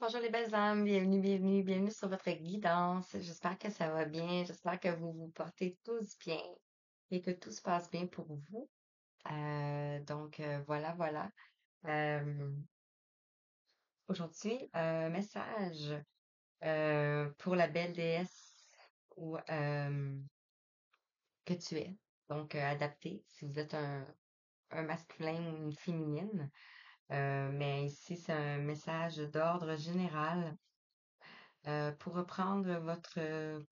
Bonjour les belles âmes, bienvenue sur votre guidance. J'espère que ça va bien, j'espère que vous vous portez tous bien et que tout se passe bien pour vous. Voilà. Euh, Aujourd'hui, un message pour la belle déesse ou que tu es. Donc, adapté si vous êtes un masculin ou une féminine. Mais ici, c'est un message d'ordre général pour reprendre votre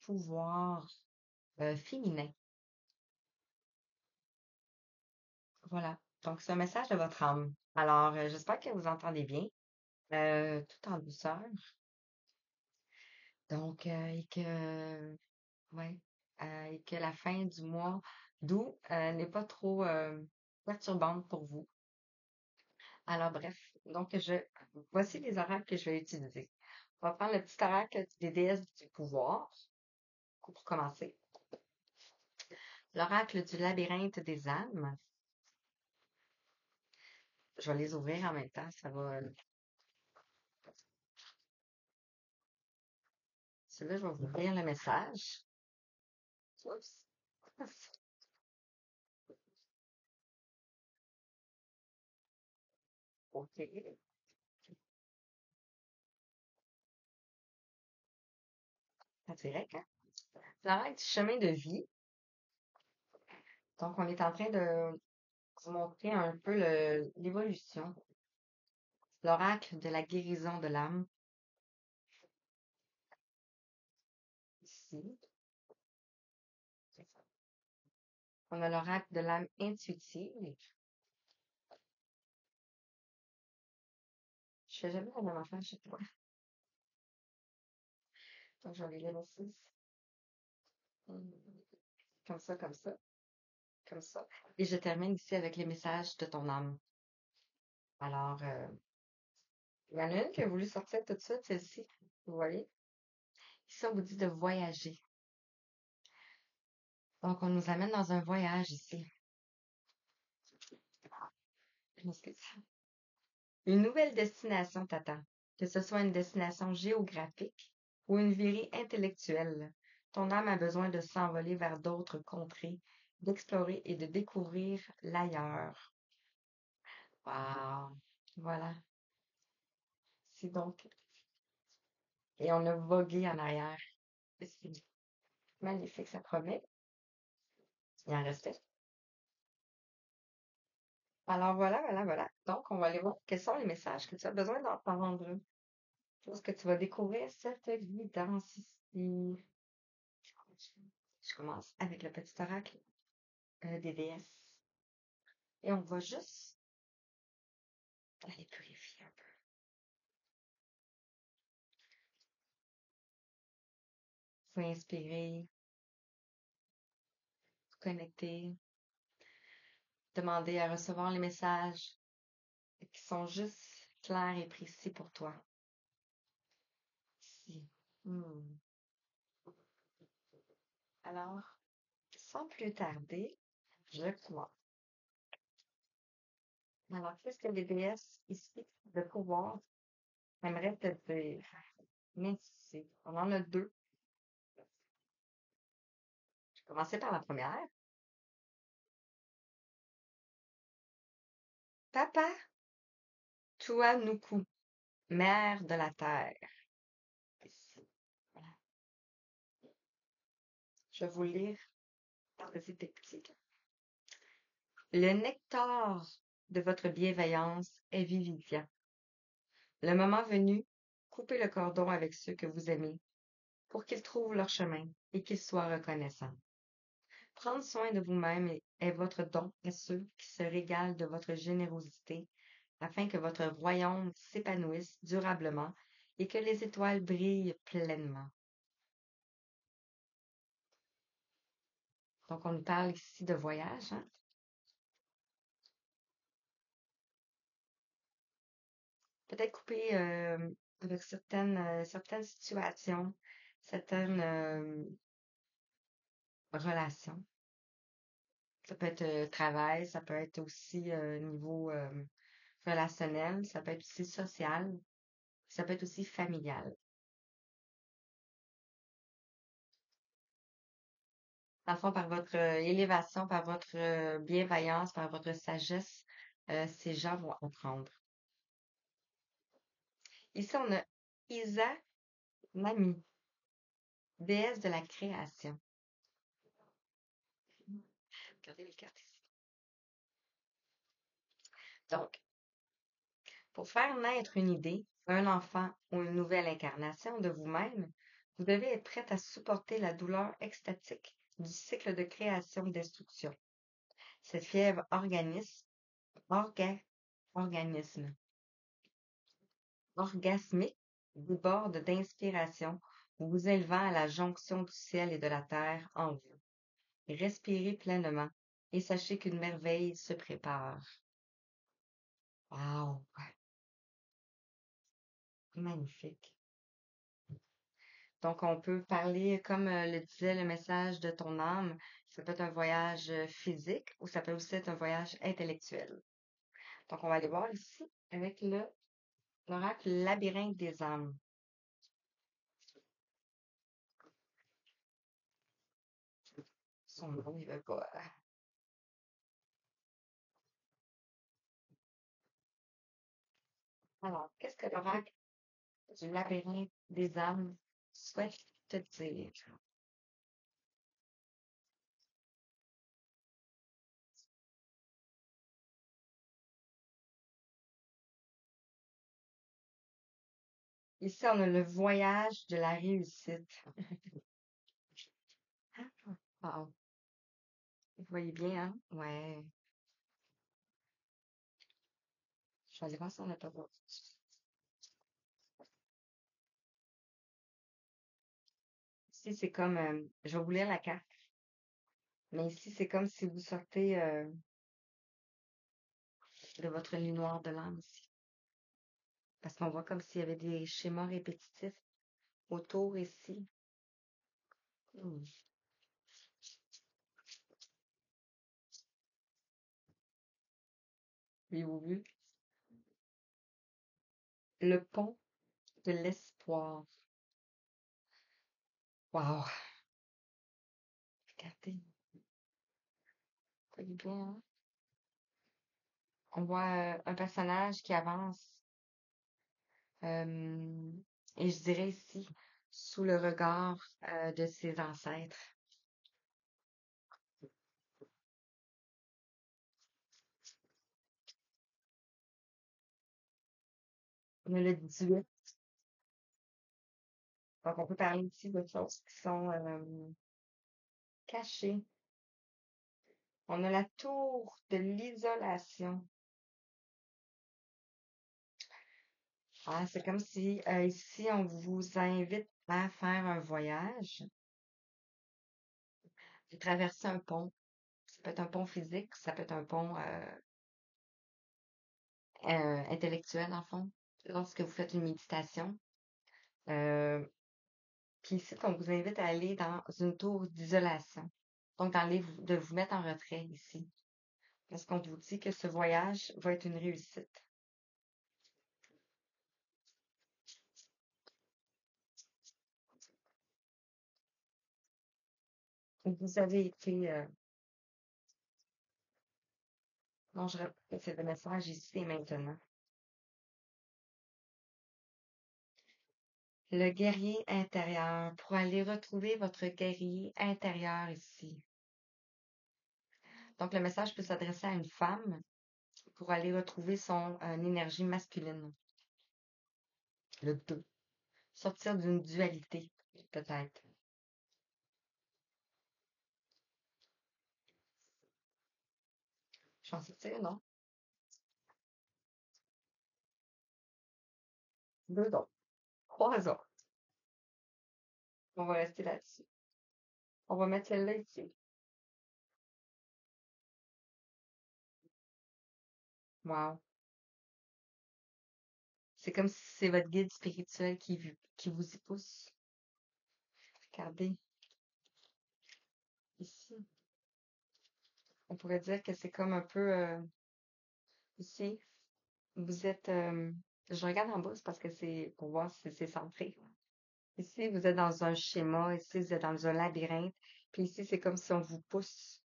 pouvoir féminin. Voilà. Donc, c'est un message de votre âme. Alors, j'espère que vous entendez bien, tout en douceur. Donc, ouais, et que la fin du mois d'août n'est pas trop perturbante pour vous. Alors, bref. Voici les oracles que je vais utiliser. On va prendre le petit oracle des déesses du pouvoir pour commencer. L'oracle du labyrinthe des âmes. Je vais les ouvrir en même temps, ça va. Celui-là, je vais vous lire le message. Oups. OK. Ça direct, hein? L'oracle du chemin de vie. Donc, on est en train de vous montrer un peu l'évolution. L'oracle de la guérison de l'âme, ici. On a l'oracle de l'âme intuitive. Je fais jamais la même affaire chez toi. Donc, je vais les lire aussi. Hum, Comme ça, comme ça, comme ça. Et je termine ici avec les messages de ton âme. Alors, il y en a une qui a voulu sortir tout de suite, celle-ci. Vous voyez? Ici, on vous dit de voyager. Donc, on nous amène dans un voyage ici. Je m'excuse. Une nouvelle destination t'attend. Que ce soit une destination géographique ou une virée intellectuelle, ton âme a besoin de s'envoler vers d'autres contrées, d'explorer et de découvrir l'ailleurs. Wow! Voilà. C'est donc. Et on a vogué en arrière. C'est magnifique, ça promet. Il en restait. Alors voilà. Donc, on va aller voir quels sont les messages que tu as besoin d'entendre. Parce que tu vas découvrir cette guidance ici. Je commence avec le petit oracle des déesses. Et on va juste aller purifier un peu. Vous inspirer, vous connecter, demander à recevoir les messages qui sont juste clairs et précis pour toi. Ici. Hmm. Alors, sans plus tarder, je commence. Alors, qu'est-ce que les déesses ici de pouvoir aimeraient te dire? Merci. On en a deux. Je vais commencer par la première. Papa Tuanuku, mère de la terre. Ici. Voilà. Je vais vous lire dans le petit. Le nectar de votre bienveillance est vivifiant. Le moment venu, coupez le cordon avec ceux que vous aimez pour qu'ils trouvent leur chemin et qu'ils soient reconnaissants. Prendre soin de vous-même est votre don à ceux qui se régalent de votre générosité afin que votre royaume s'épanouisse durablement et que les étoiles brillent pleinement. Donc, on nous parle ici de voyage, hein? Peut-être couper avec certaines situations, certaines relations. Ça peut être travail, ça peut être aussi niveau relationnel, ça peut être aussi social. Ça peut être aussi familial. Dans le fond, par votre élévation, par votre bienveillance, par votre sagesse, ces gens vont apprendre. Ici, on a Isa Nami, déesse de la création. Regardez les cartes ici. Donc, pour faire naître une idée, un enfant ou une nouvelle incarnation de vous-même, vous devez être prête à supporter la douleur extatique du cycle de création-destruction. Cette fièvre orga- organisme, orgasmique déborde d'inspiration, vous élevant à la jonction du ciel et de la terre en vous. Respirez pleinement et sachez qu'une merveille se prépare. Wow! Magnifique. Donc, on peut parler, comme le disait le message de ton âme, ça peut être un voyage physique ou ça peut aussi être un voyage intellectuel. Donc, on va aller voir ici avec l'oracle labyrinthe des âmes. Son nom, il veut pas. Alors, qu'est-ce que l'oracle du labyrinthe des âmes souhaite te dire? Ici, on a le voyage de la réussite. Wow. Vous voyez bien, hein? Ouais. Je vais aller voir si on n'a pas d'autre. Ici, c'est comme, je vais vous lire la carte, mais ici, c'est comme si vous sortez de votre lit noir de l'âme ici. Parce qu'on voit comme s'il y avait des schémas répétitifs autour ici. Hmm. Avez-vous vu? Le pont de l'espoir. Wow. Regardez. Vous voyez bien, hein? On voit un personnage qui avance. euh, et je dirais ici, sous le regard de ses ancêtres. On a le 18. Donc, on peut parler ici de choses qui sont cachées. On a la tour de l'isolation. Ah, c'est comme si ici, on vous invite à faire un voyage, de traverser un pont. Ça peut être un pont physique, ça peut être un pont intellectuel, en fond, lorsque vous faites une méditation. Euh, Puis ici, on vous invite à aller dans une tour d'isolation. Donc, de vous mettre en retrait ici. Parce qu'on vous dit que ce voyage va être une réussite. Vous avez été, non, je répète, c'est le message ici et maintenant. Le guerrier intérieur, pour aller retrouver votre guerrier intérieur ici. Donc, le message peut s'adresser à une femme pour aller retrouver son énergie masculine. Le 2. Sortir d'une dualité, peut-être. Je pense que c'est, non? Deux autres. Trois autres. On va rester là-dessus. On va mettre celle-là ici. Wow. C'est comme si c'est votre guide spirituel qui vous y pousse. Regardez, ici. On pourrait dire que c'est comme un peu ici. Vous êtes Je regarde en bas, c'est parce que c'est pour voir si c'est centré. Ici, vous êtes dans un schéma. Ici, vous êtes dans un labyrinthe. Puis ici, c'est comme si on vous pousse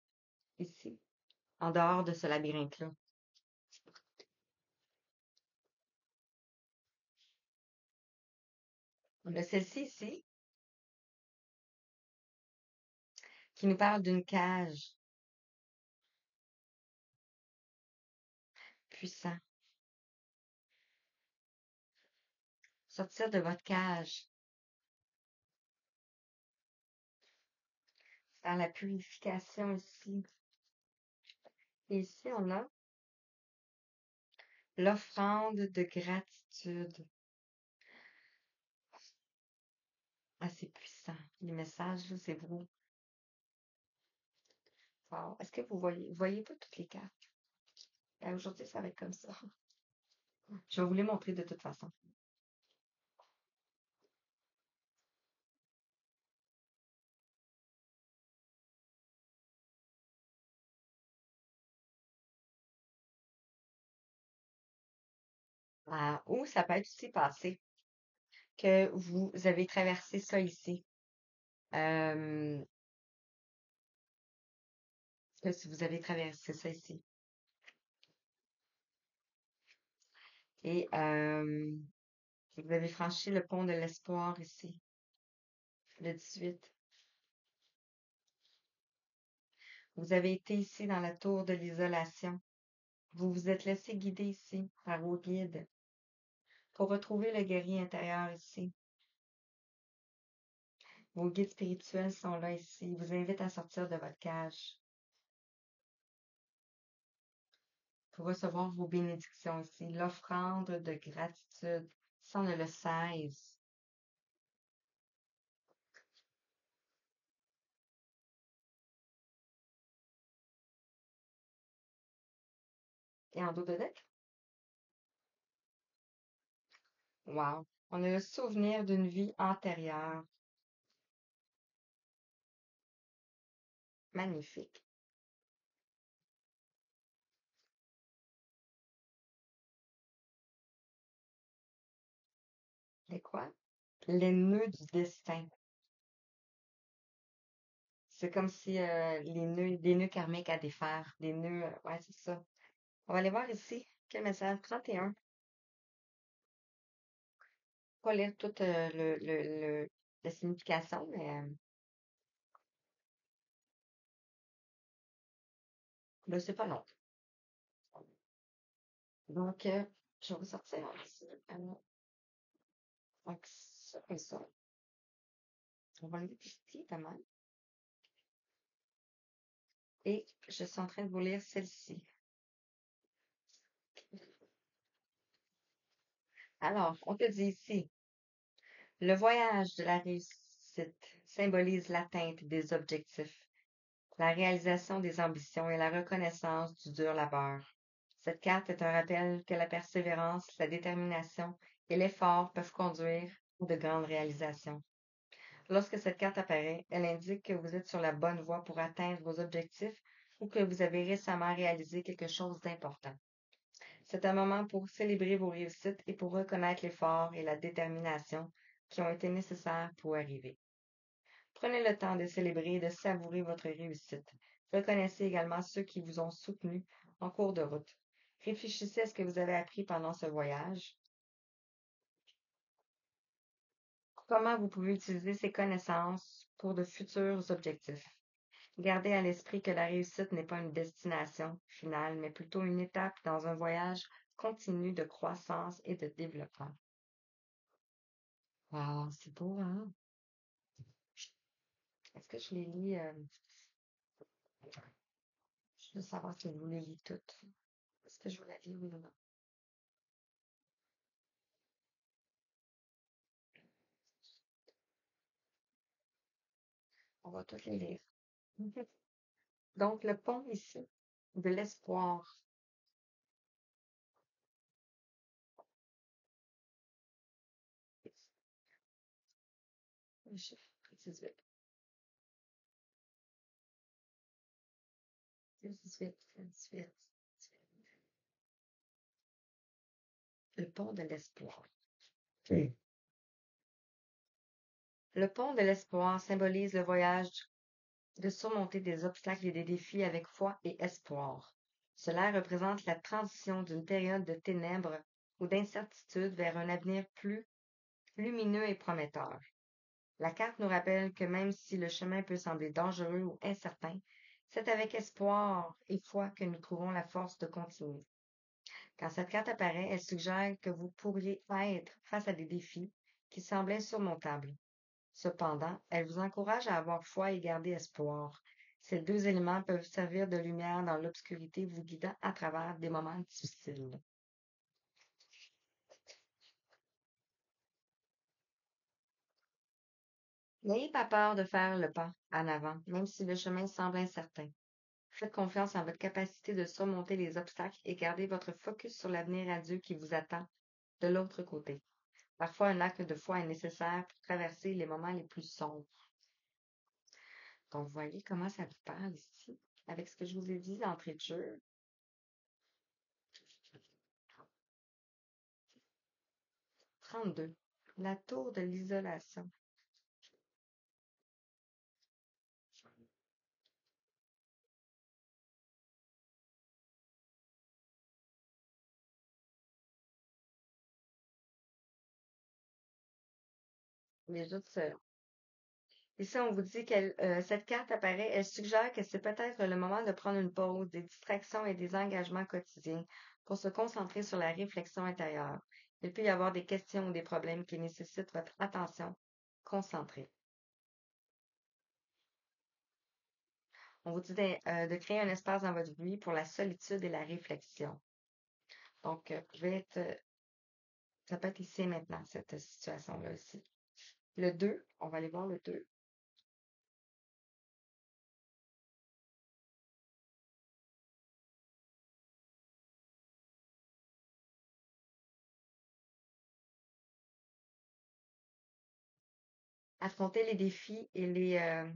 ici, en dehors de ce labyrinthe-là. On a celle-ci ici, qui nous parle d'une cage puissant. Sortir de votre cage, faire la purification ici. Et ici, on a l'offrande de gratitude. Ah, c'est puissant. Les messages, là, c'est beau. Wow. Est-ce que vous voyez pas toutes les cartes? Aujourd'hui, ça va être comme ça. Je vais vous les montrer de toute façon. Ou ça peut être aussi passé que vous avez traversé ça ici. Euh, que si vous avez traversé ça ici. Et vous avez franchi le pont de l'espoir ici, le 18. Vous avez été ici dans la tour de l'isolation. Vous vous êtes laissé guider ici par vos guides pour retrouver le guerrier intérieur ici. Vos guides spirituels sont là ici. Ils vous invitent à sortir de votre cage pour recevoir vos bénédictions ici. L'offrande de gratitude, sans le 16. Et en dos de deck? Wow. On a le souvenir d'une vie antérieure. Magnifique. C'est quoi? Les nœuds du destin. C'est comme si des nœuds karmiques à défaire. Des nœuds, ouais, c'est ça. On va aller voir ici. Quel message? 31. Pas lire toute la signification, mais ben, c'est pas long. Donc, je vais sortir ici. Donc, ça et ça. On va le ici, pas mal. Et je suis en train de vous lire celle-ci. Alors, on te dit ici, le voyage de la réussite symbolise l'atteinte des objectifs, la réalisation des ambitions et la reconnaissance du dur labeur. Cette carte est un rappel que la persévérance, la détermination et l'effort peuvent conduire à de grandes réalisations. Lorsque cette carte apparaît, elle indique que vous êtes sur la bonne voie pour atteindre vos objectifs ou que vous avez récemment réalisé quelque chose d'important. C'est un moment pour célébrer vos réussites et pour reconnaître l'effort et la détermination qui ont été nécessaires pour arriver. Prenez le temps de célébrer et de savourer votre réussite. Reconnaissez également ceux qui vous ont soutenu en cours de route. Réfléchissez à ce que vous avez appris pendant ce voyage. Comment vous pouvez utiliser ces connaissances pour de futurs objectifs. Gardez à l'esprit que la réussite n'est pas une destination finale, mais plutôt une étape dans un voyage continu de croissance et de développement. Wow, c'est beau, hein? Est-ce que je les lis? Je veux savoir si je vous les lis toutes. Est-ce que je vous la lis, oui ou non? On va toutes les lire. Donc, le pont ici, de l'espoir. Le chiffre 18. 18, 18. Le pont de l'espoir. Oui. Le pont de l'espoir symbolise le voyage de surmonter des obstacles et des défis avec foi et espoir. Cela représente la transition d'une période de ténèbres ou d'incertitude vers un avenir plus lumineux et prometteur. La carte nous rappelle que même si le chemin peut sembler dangereux ou incertain, c'est avec espoir et foi que nous trouvons la force de continuer. Quand cette carte apparaît, elle suggère que vous pourriez être face à des défis qui semblent insurmontables. Cependant, elle vous encourage à avoir foi et garder espoir. Ces deux éléments peuvent servir de lumière dans l'obscurité, vous guidant à travers des moments difficiles. N'ayez pas peur de faire le pas en avant, même si le chemin semble incertain. Faites confiance en votre capacité de surmonter les obstacles et gardez votre focus sur l'avenir radieux qui vous attend de l'autre côté. Parfois, un acte de foi est nécessaire pour traverser les moments les plus sombres. Donc, vous voyez comment ça vous parle ici, avec ce que je vous ai dit d'entrée de jeu. 32. La tour de l'isolation. Les autres, ici, on vous dit que cette carte apparaît, elle suggère que c'est peut-être le moment de prendre une pause des distractions et des engagements quotidiens pour se concentrer sur la réflexion intérieure. Il peut y avoir des questions ou des problèmes qui nécessitent votre attention concentrée. On vous dit de créer un espace dans votre vie pour la solitude et la réflexion. Donc, ça peut être ici et maintenant, cette situation-là aussi. Le 2, on va aller voir le 2. Affronter les défis et le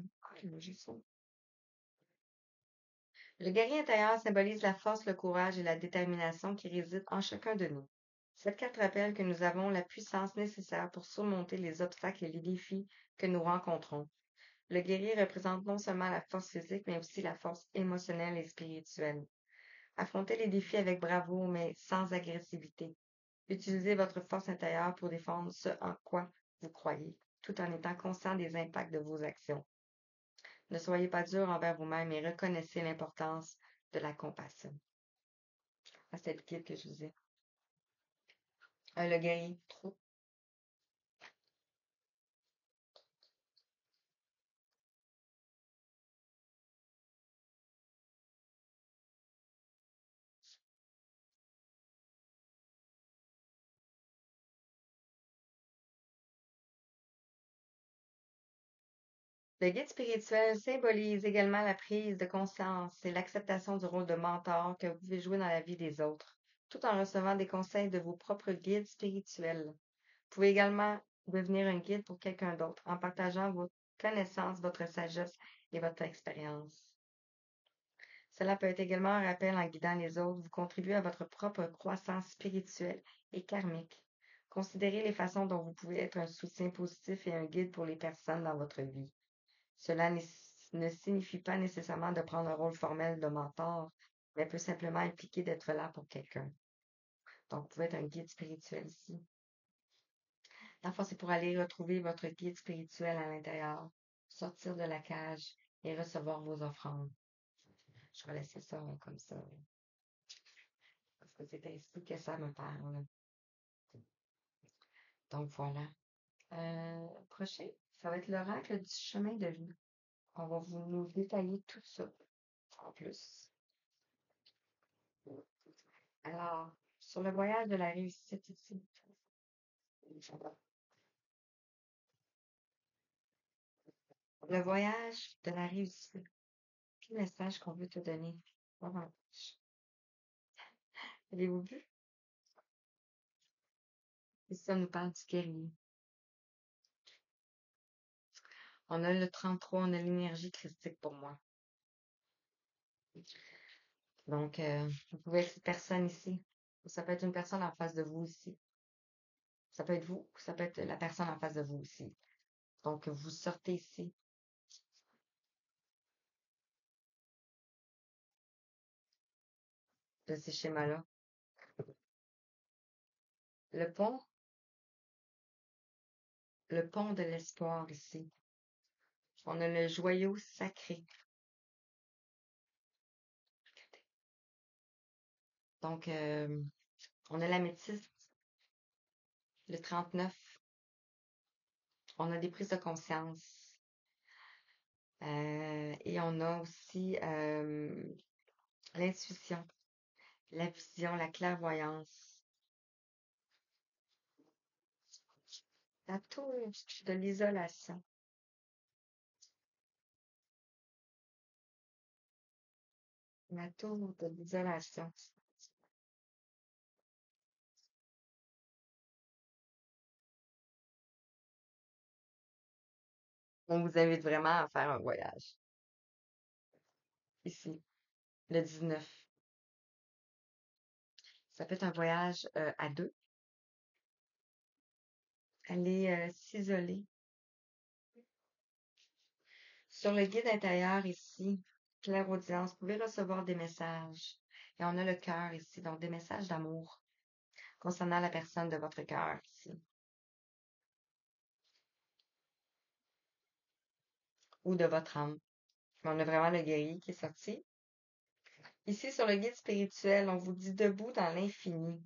guerrier intérieur symbolise la force, le courage et la détermination qui résident en chacun de nous. Cette carte rappelle que nous avons la puissance nécessaire pour surmonter les obstacles et les défis que nous rencontrons. Le guerrier représente non seulement la force physique, mais aussi la force émotionnelle et spirituelle. Affrontez les défis avec bravoure, mais sans agressivité. Utilisez votre force intérieure pour défendre ce en quoi vous croyez, tout en étant conscient des impacts de vos actions. Ne soyez pas dur envers vous-même et reconnaissez l'importance de la compassion. Ah, c'est le guide que je vous ai. Le guerrier, trop. Le guide spirituel symbolise également la prise de conscience et l'acceptation du rôle de mentor que vous pouvez jouer dans la vie des autres, tout en recevant des conseils de vos propres guides spirituels. Vous pouvez également devenir un guide pour quelqu'un d'autre en partageant vos connaissances, votre sagesse et votre expérience. Cela peut être également un rappel en guidant les autres, vous contribuez à votre propre croissance spirituelle et karmique. Considérez les façons dont vous pouvez être un soutien positif et un guide pour les personnes dans votre vie. Cela ne signifie pas nécessairement de prendre un rôle formel de mentor, mais peut simplement impliquer d'être là pour quelqu'un. Donc, vous pouvez être un guide spirituel ici. La fois, c'est pour aller retrouver votre guide spirituel à l'intérieur, sortir de la cage et recevoir vos offrandes. Je vais laisser ça comme ça, parce que c'est ainsi que ça me parle. Donc, voilà. Prochain, ça va être l'oracle du chemin de vie. On va vous nous détailler tout ça en plus. Alors, sur le voyage de la réussite ici. Le voyage de la réussite. Quel message qu'on veut te donner? Vraiment. Avez-vous vu? Et ça nous parle du guerrier. On a le 33, on a l'énergie christique pour moi. Donc, vous pouvez être cette personne ici Ça peut être une personne en face de vous aussi. Ça peut être vous, ça peut être la personne en face de vous aussi. Donc, vous sortez ici de ces schémas-là. Le pont, le pont de l'espoir ici. On a le joyau sacré. Donc, on a l'améthyste, le 39. On a des prises de conscience. Et on a aussi l'intuition, la vision, la clairvoyance, la tour de l'isolation. La tour de l'isolation. On vous invite vraiment à faire un voyage ici, le 19. Ça peut être un voyage à deux. Aller s'isoler. Sur le guide intérieur ici, clairaudience, vous pouvez recevoir des messages. Et on a le cœur ici, donc des messages d'amour concernant la personne de votre cœur ici. Ou de votre âme. On a vraiment le guerrier qui est sorti. Ici, sur le guide spirituel, on vous dit debout dans l'infini.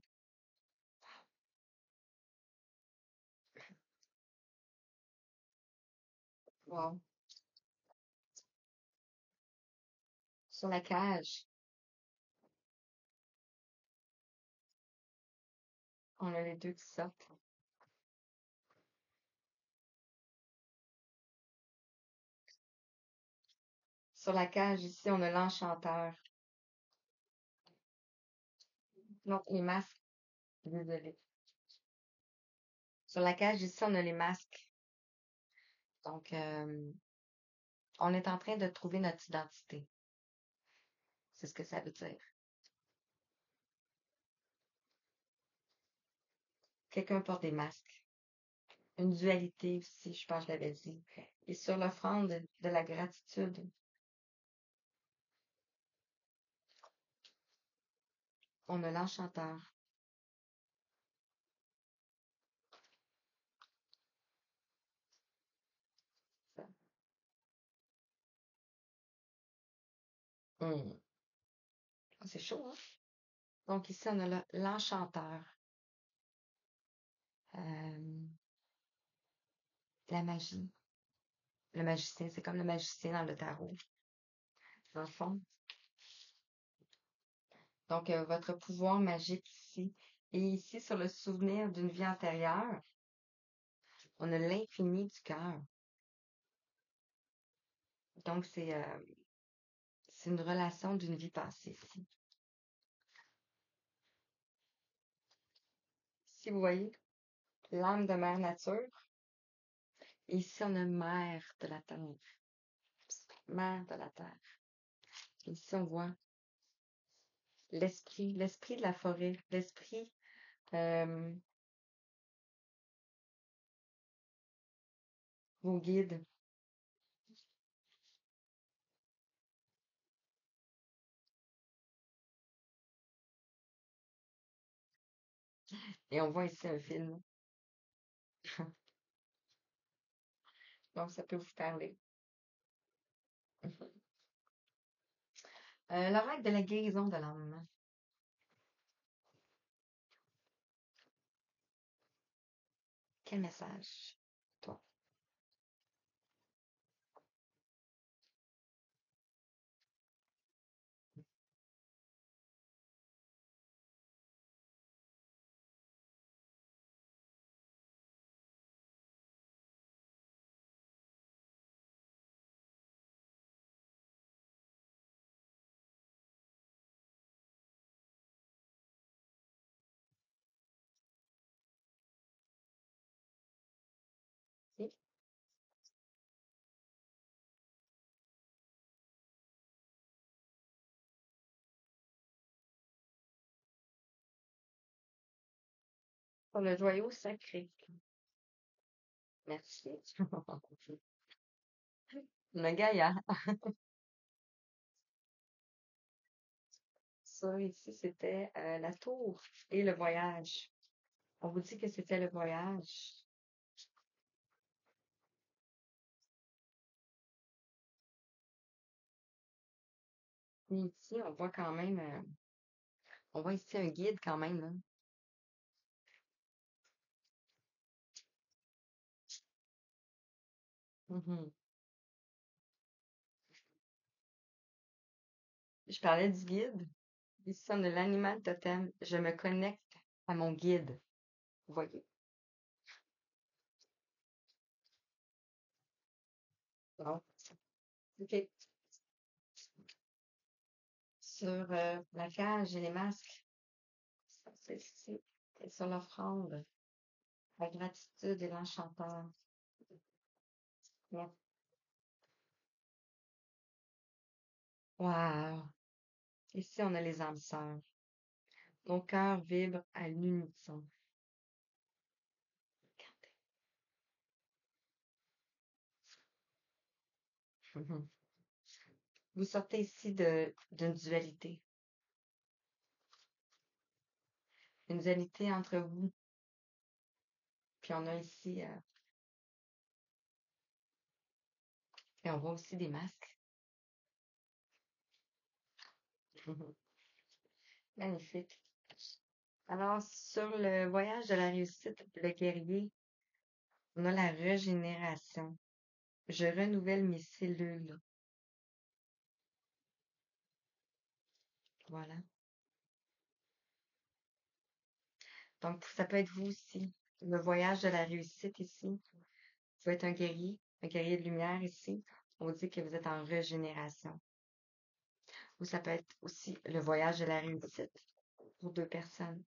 Wow. Sur la cage, on a les deux qui sortent. Sur la cage, ici, on a l'enchanteur. Non, les masques. Désolée. Sur la cage, ici, on a les masques. Donc, on est en train de trouver notre identité. C'est ce que ça veut dire. Quelqu'un porte des masques. Une dualité aussi, je pense que je l'avais dit. Et sur l'offrande de la gratitude, on a l'enchanteur. Hmm. Ah, c'est chaud, hein? Donc ici, on a l'enchanteur. Euh, la magie. Le magicien, c'est comme le magicien dans le tarot, dans le fond. Donc, votre pouvoir magique ici. Et ici, sur le souvenir d'une vie antérieure, on a l'infini du cœur. Donc, c'est une relation d'une vie passée ici. Si vous voyez, l'âme de mère nature. Et ici, on a mère de la terre. Mère de la terre. Et ici, on voit l'esprit de la forêt, l'esprit euh, vos guides. Et on voit ici un film. Donc, ça peut vous parler. L'oracle de la guérison de l'âme. Quel message, toi? Oui. Pour le joyau sacré. Merci. Le Gaïa. Ça, ici, c'était la tour et le voyage. On vous dit que c'était le voyage. Et ici, on voit quand même, on voit ici un guide quand même, là. Mhm. Je parlais du guide. Ici, on a l'animal totem. Je me connecte à mon guide. Vous voyez? Bon, OK. Sur la cage et les masques. Ça, c'est ici. Et sur l'offrande, la gratitude et l'enchanteur. Bien. Wow! Ici, on a les âmes sœurs. Mon cœur vibre à l'unisson. Vous sortez ici d'une dualité. Une dualité entre vous. Puis on a ici, et on voit aussi des masques. Magnifique. Alors, sur le voyage de la réussite, le guerrier, on a la régénération. Je renouvelle mes cellules. Voilà. Donc, ça peut être vous aussi. Le voyage de la réussite ici. Vous êtes un guerrier de lumière ici. On vous dit que vous êtes en régénération. Ou ça peut être aussi le voyage de la réussite pour deux personnes.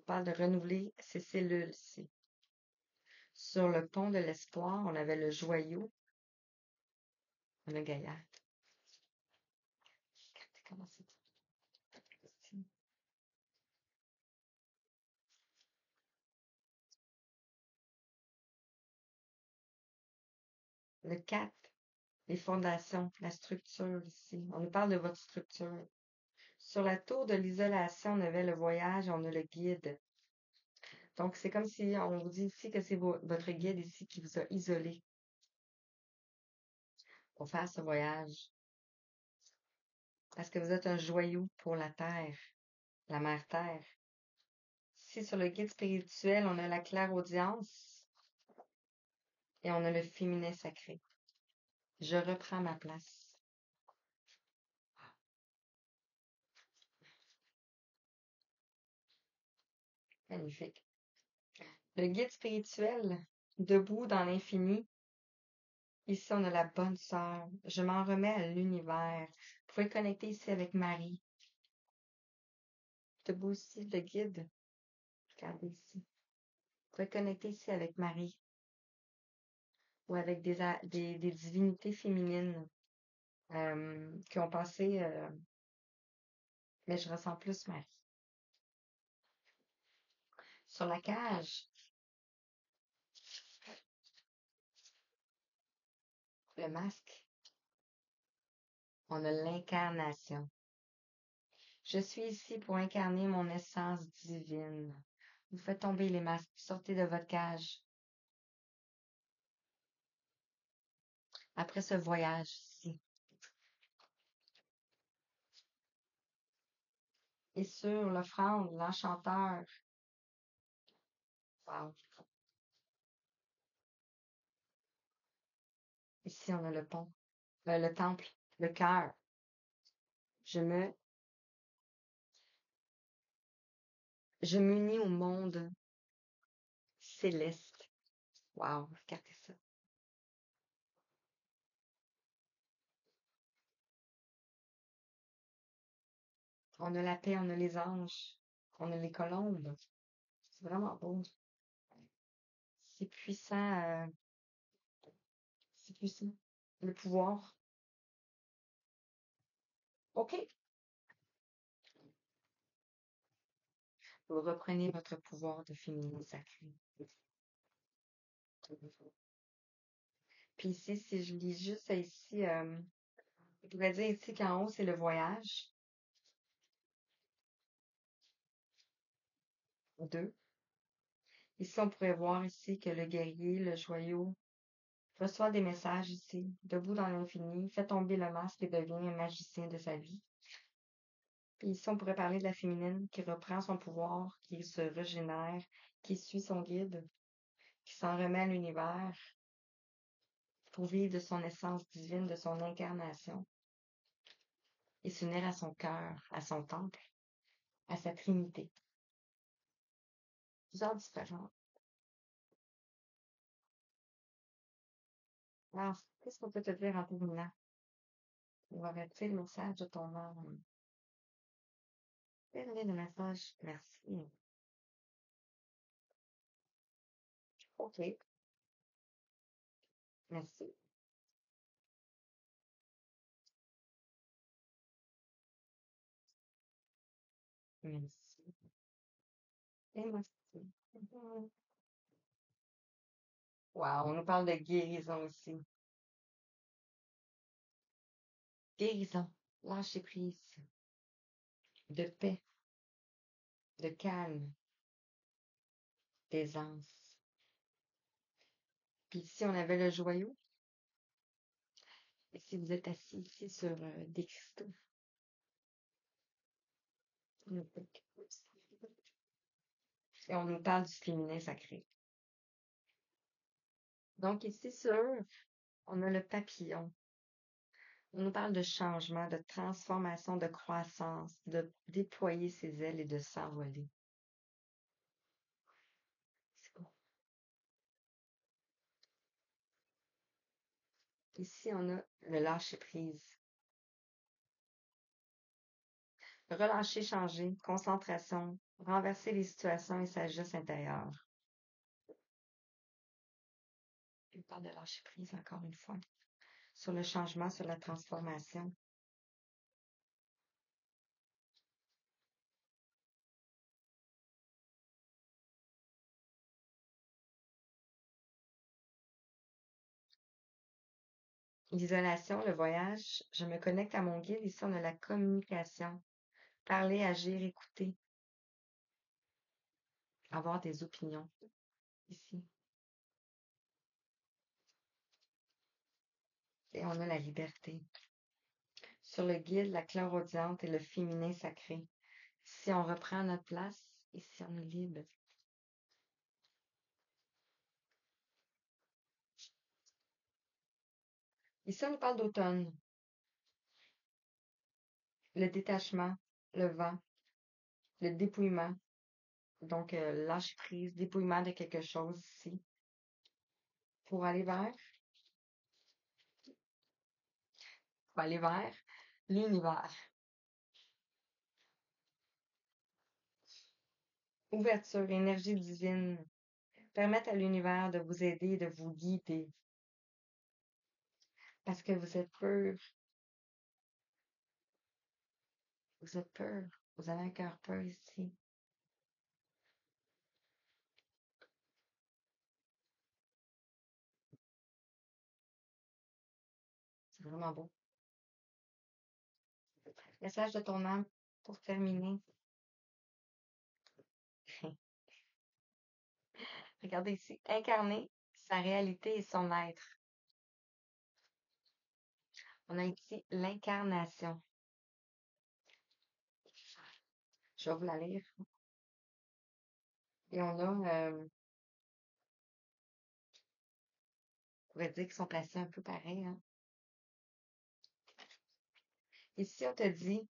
On parle de renouveler ses cellules ici. Sur le pont de l'espoir, on avait le joyau, le gaillard. Regardez comment c'est ici. Le 4, les fondations, la structure ici. On nous parle de votre structure. Sur la tour de l'isolation, on avait le voyage, on a le guide. Donc, c'est comme si on vous dit ici que c'est votre guide ici qui vous a isolé pour faire ce voyage. Parce que vous êtes un joyau pour la terre, la mère terre. Ici, sur le guide spirituel, on a la clairaudience et on a le féminin sacré. Je reprends ma place. Magnifique. Le guide spirituel, debout dans l'infini. Ici, on a la bonne sœur. Je m'en remets à l'univers. Vous pouvez connecter ici avec Marie. Debout ici, le guide. Regardez ici. Vous pouvez connecter ici avec Marie ou avec des divinités féminines qui ont passé, mais je ressens plus Marie. Sur la cage, le masque, on a l'incarnation. Je suis ici pour incarner mon essence divine. Vous faites tomber les masques, sortez de votre cage. Après ce voyage ici. Et sur l'offrande, l'enchanteur. Wow. Ici, on a le pont, le temple, le cœur. Je me, je m'unis au monde céleste. Wow, regardez ça. On a la paix, on a les anges, on a les colombes. C'est vraiment beau. C'est puissant, c'est puissant. Le pouvoir. OK. Vous reprenez votre pouvoir de féminin sacré. Puis ici, si je lis juste ici, je pourrais dire ici qu'en haut, c'est le voyage. 2. Ici, on pourrait voir ici que le guerrier, le joyau, reçoit des messages ici. Debout dans l'infini, fait tomber le masque et devient un magicien de sa vie. Puis ici, on pourrait parler de la féminine qui reprend son pouvoir, qui se régénère, qui suit son guide, qui s'en remet à l'univers pour vivre de son essence divine, de son incarnation, et s'unir à son cœur, à son temple, à sa trinité. Plusieurs différents. Alors, qu'est-ce qu'on peut te dire en terminant? Il va rester le message de ton âme. Quel est le message? Merci. OK. Merci. Merci. Et merci. Mhm. Wow, on nous parle de guérison aussi. Guérison, lâcher prise, de paix, de calme, d'aisance. Puis si on avait le joyau, et si vous êtes assis ici sur des cristaux, et on nous parle du féminin sacré. Donc ici sur, on a le papillon. On nous parle de changement, de transformation, de croissance, de déployer ses ailes et de s'envoler. C'est cool. Ici, on a le lâcher prise. Relâcher, changer, concentration, renverser les situations et sagesse intérieure. Je parle de lâcher prise encore une fois. Sur le changement, sur la transformation. L'isolation, le voyage, je me connecte à mon guide. Ici, on a la communication. Parler, agir, écouter. Avoir des opinions. Ici. Et on a la liberté. Sur le guide, la clairaudiente et le féminin sacré. Si on reprend notre place et si on est libre. Ici, on nous parle d'automne. Le détachement, le vent, le dépouillement. Donc, lâcher prise, dépouillement de quelque chose ici. Pour aller vers, pour aller vers l'univers. Ouverture, énergie divine. Permettre à l'univers de vous aider, de vous guider. Parce que vous êtes pur. Vous êtes pur. Vous avez un cœur pur ici. C'est vraiment beau. Message de ton âme pour terminer. Regardez ici. Incarner sa réalité et son être. On a ici l'incarnation. Je vais vous la lire. Et on a, on pourrait dire qu'ils sont placés un peu pareils, hein. Ici, on te dit,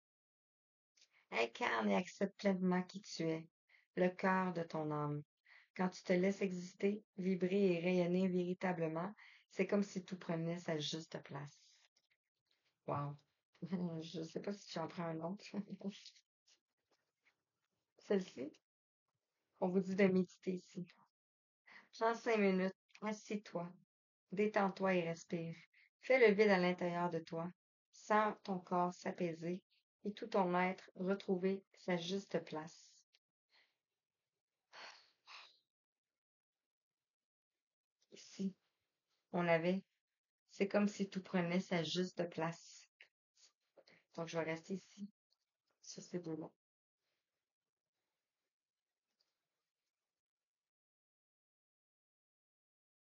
incarne et accepte pleinement qui tu es, le cœur de ton âme. Quand tu te laisses exister, vibrer et rayonner véritablement, c'est comme si tout prenait sa juste place. Wow. Je ne sais pas si j'en prends un autre. Celle-ci, on vous dit de méditer ici. Prends 5 minutes, assieds-toi, détends-toi et respire. Fais le vide à l'intérieur de toi. Sens ton corps s'apaiser et tout ton être retrouver sa juste place. On avait, c'est comme si tout prenait sa juste place. Donc, je vais rester ici, sur ces deux-là.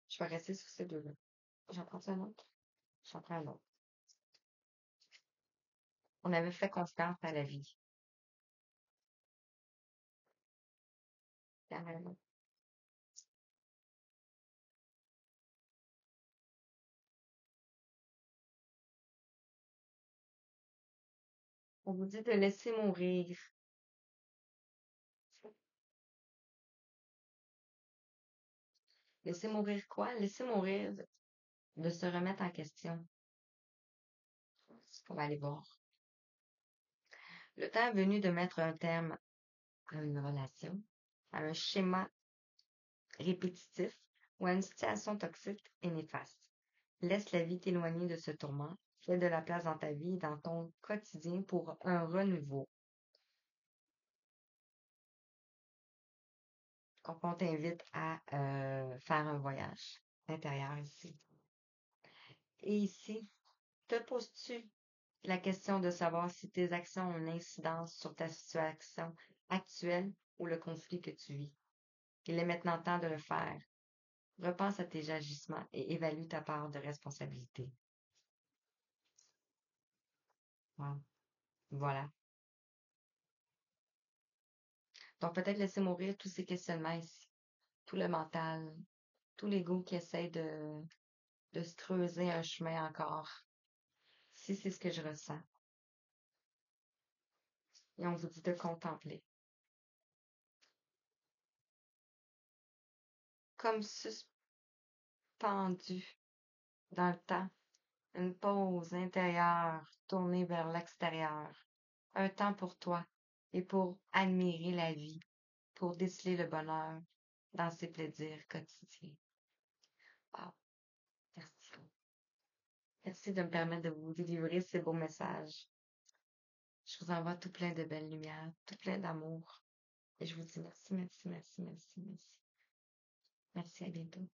Je vais rester sur ces deux-là. J'en prends un autre? J'en prends un autre. On avait fait confiance à la vie. Il y en a un autre. On vous dit de laisser mourir. Laisser mourir quoi? Laisser mourir de se remettre en question. On va aller voir. Le temps est venu de mettre un terme à une relation, à un schéma répétitif ou à une situation toxique et néfaste. Laisse la vie t'éloigner de ce tourment. Fais de la place dans ta vie et dans ton quotidien pour un renouveau. Donc, on t'invite à faire un voyage intérieur ici. Et ici, te poses-tu la question de savoir si tes actions ont une incidence sur ta situation actuelle ou le conflit que tu vis? Il est maintenant temps de le faire. Repense à tes agissements et évalue ta part de responsabilité. Wow. Voilà. Donc peut-être laisser mourir tous ces questionnements ici, tout le mental, tout l'ego qui essaie de se creuser un chemin encore. Si c'est ce que je ressens. Et on vous dit de contempler. Comme suspendu dans le temps, une pause intérieure tournée vers l'extérieur. Un temps pour toi et pour admirer la vie, pour déceler le bonheur dans ses plaisirs quotidiens. Wow, merci. Merci de me permettre de vous délivrer ces beaux messages. Je vous envoie tout plein de belles lumières, tout plein d'amour. Et je vous dis merci, merci, merci, merci, merci. Merci, à bientôt.